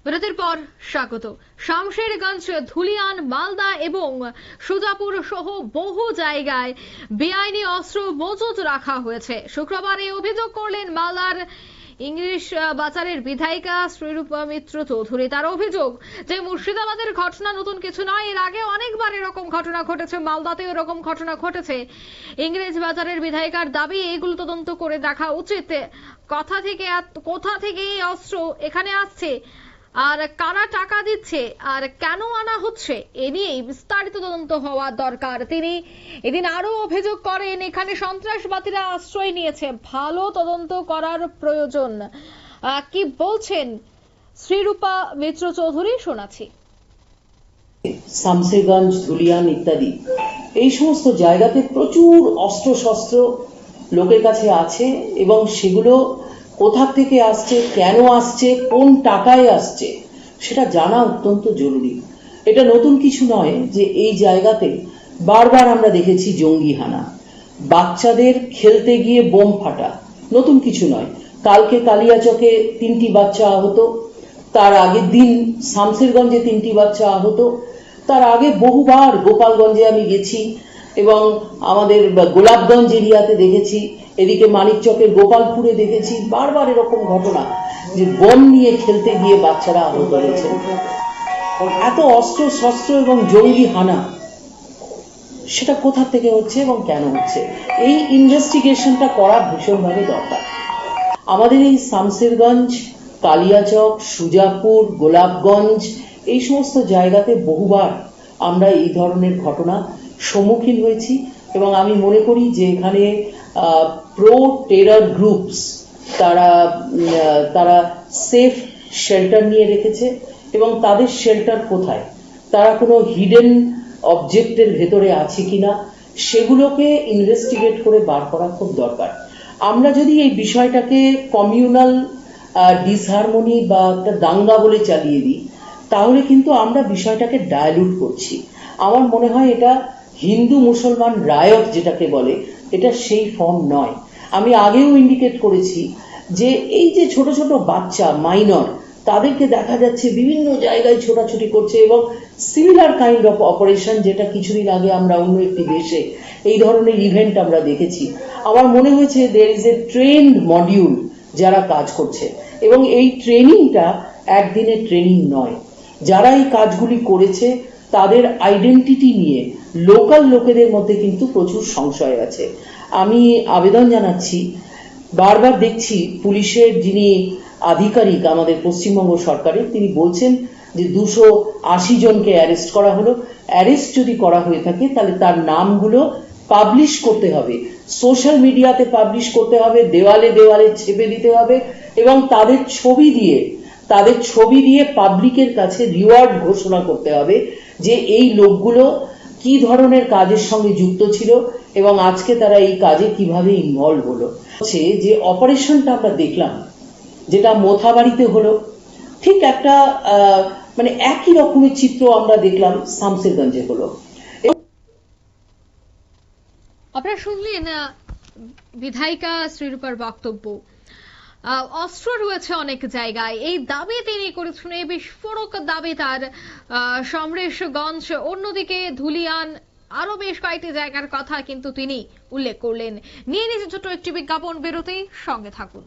বিরতির পর স্বাগত। শামশেরগঞ্জ, ধুলিয়ান, মালদা এবং সুজাপুর সহ বহু জায়গায় বেআইনি অস্ত্র মজুত রাখা হয়েছে। শুক্রবার এই অভিযোগ করলেন মালদার ইংলিশ বাজারের বিধায়িকা শ্রীরূপা মিত্র চৌধুরী। তার অভিযোগ যে মুর্শিদাবাদের ঘটনা নতুন কিছু নয়, এর আগে অনেকবার এরকম ঘটনা ঘটেছে, মালদাতেও এরকম ঘটনা ঘটেছে। ইংরেজ বাজারের বিধায়িকার দাবি এগুলো তদন্ত করে দেখা উচিত। কোথা থেকে এই অস্ত্র এখানে আসছে, আর কারা টাকা দিচ্ছে, আর কেন আনা হচ্ছে, এ নিয়েই বিস্তারিত তদন্ত হওয়া দরকার। তিনি এদিন আরো অভিযোগ করেন এখানে সন্ত্রাসবাদীরা আশ্রয় নিয়েছে, ভালো তদন্ত করার প্রয়োজন। কি বলছেন শ্রীরূপা মিত্র চৌধুরী, শোনাচ্ছি। শামশেরগঞ্জ, ধুলিয়ান ইত্যাদি এই সমস্ত জায়গাতে প্রচুর অস্ত্র শস্ত্র লোকের কাছে আছে এবং সেগুলো কোথা থেকে আসছে, কেন আসছে, কোন টাকায় আসছে সেটা জানা অত্যন্ত জরুরি। এটা নতুন কিছু নয় যে এই জায়গাতে বারবার আমরা দেখেছি জঙ্গি হানা, বাচ্চাদের খেলতে গিয়ে বোম ফাটা, নতুন কিছু নয়। কালকে কালিয়াচকে 3টি বাচ্চা আহত, তার আগের দিন শামশেরগঞ্জে 3টি বাচ্চা আহত, তার আগে বহুবার গোপালগঞ্জে আমি গেছি এবং আমাদের গোলাপগঞ্জ এরিয়াতে দেখেছি, এদিকে মানিকচকের গোপালপুরে দেখেছি। বারবার এরকম ঘটনা যে বোম নিয়ে খেলতে গিয়ে বাচ্চারা আহত হয়েছে। এত অস্ত্র শস্ত্র এবং জঙ্গি হানা সেটা কোথা থেকে হচ্ছে এবং কেন হচ্ছে, এই ইনভেস্টিগেশনটা করা ভীষণভাবে দরকার। আমাদের এই শামশেরগঞ্জ, কালিয়াচক, সুজাপুর, গোলাপগঞ্জ এই সমস্ত জায়গাতে বহুবার আমরা এই ধরনের ঘটনা সম্মুখীন হয়েছি এবং আমি মনে করি যে এখানে প্রো টেরর গ্রুপস তারা সেফ শেল্টার নিয়ে রেখেছে এবং তাদের শেল্টার কোথায়, তারা কোনো হিডেন অবজেক্টের ভেতরে আছে কিনা সেগুলোকে ইনভেস্টিগেট করে বার করা খুব দরকার। আমরা যদি এই বিষয়টাকে কমিউনাল ডিসহারমোনি বা একটা দাঙ্গা বলে চালিয়ে দিই তাহলে কিন্তু আমরা বিষয়টাকে ডায়ালুট করছি। আমার মনে হয় এটা হিন্দু মুসলমান রায়ট যেটাকে বলে, এটা সেই ফর্ম নয়। আমি আগেও ইন্ডিকেট করেছি যে এই যে ছোট ছোট বাচ্চা মাইনর, তাদেরকে দেখা যাচ্ছে বিভিন্ন জায়গায় ছোটাছুটি করছে এবং সিমিলার কাইন্ড অফ অপারেশন যেটা কিছুদিন আগে আমরা অন্য একটি দেশে এই ধরনের ইভেন্ট আমরা দেখেছি। আমার মনে হয়েছে there is a trend module যারা কাজ করছে এবং এই ট্রেনিংটা একদিনের ট্রেনিং নয়। যারা এই কাজগুলি করেছে তাদের আইডেন্টিটি নিয়ে লোকাল লোকেদের মধ্যে কিন্তু প্রচুর সংশয় আছে। আমি আবেদন জানাচ্ছি, বারবার দেখছি পুলিশের যিনি আধিকারিক আমাদের পশ্চিমবঙ্গ সরকারের, তিনি বলছেন যে 280 জনকে অ্যারেস্ট করা হলো। অ্যারেস্ট যদি করা হয়ে থাকে তাহলে তার নামগুলো পাবলিশ করতে হবে, সোশ্যাল মিডিয়াতে পাবলিশ করতে হবে, দেওয়ালে দেওয়ালে ছেপে দিতে হবে এবং তাদের ছবি দিয়ে পাবলিকের কাছে রিওয়ার্ড ঘোষণা করতে হবে যে এই লোকগুলো কি ধরনের কাজের সঙ্গে যুক্ত ছিল এবং আজকে তারা এই কাজে কিভাবে ইনভলভ হলো। যে অপারেশনটা আমরা দেখলাম যেটা মোথাবাড়িতে হলো, ঠিক একটা মানে একই রকমের চিত্র আমরা দেখলাম শামশেরগঞ্জে হলো। আপনারা শুনলেন বিধায়িকা শ্রীরূপার বক্তব্য। অস্ত্র রয়েছে অনেক জায়গায়, এই দাবি তিনি করেছেন, এই বিস্ফোরক দাবি তার। সমরেশগঞ্জ, অন্যদিকে ধুলিয়ান, আরো বেশ কয়েকটি জায়গার কথা কিন্তু তিনি উল্লেখ করলেন। নিয়ে নিয়েছে ছোট্ট একটি বিজ্ঞাপন বিরতি, সঙ্গে থাকুন।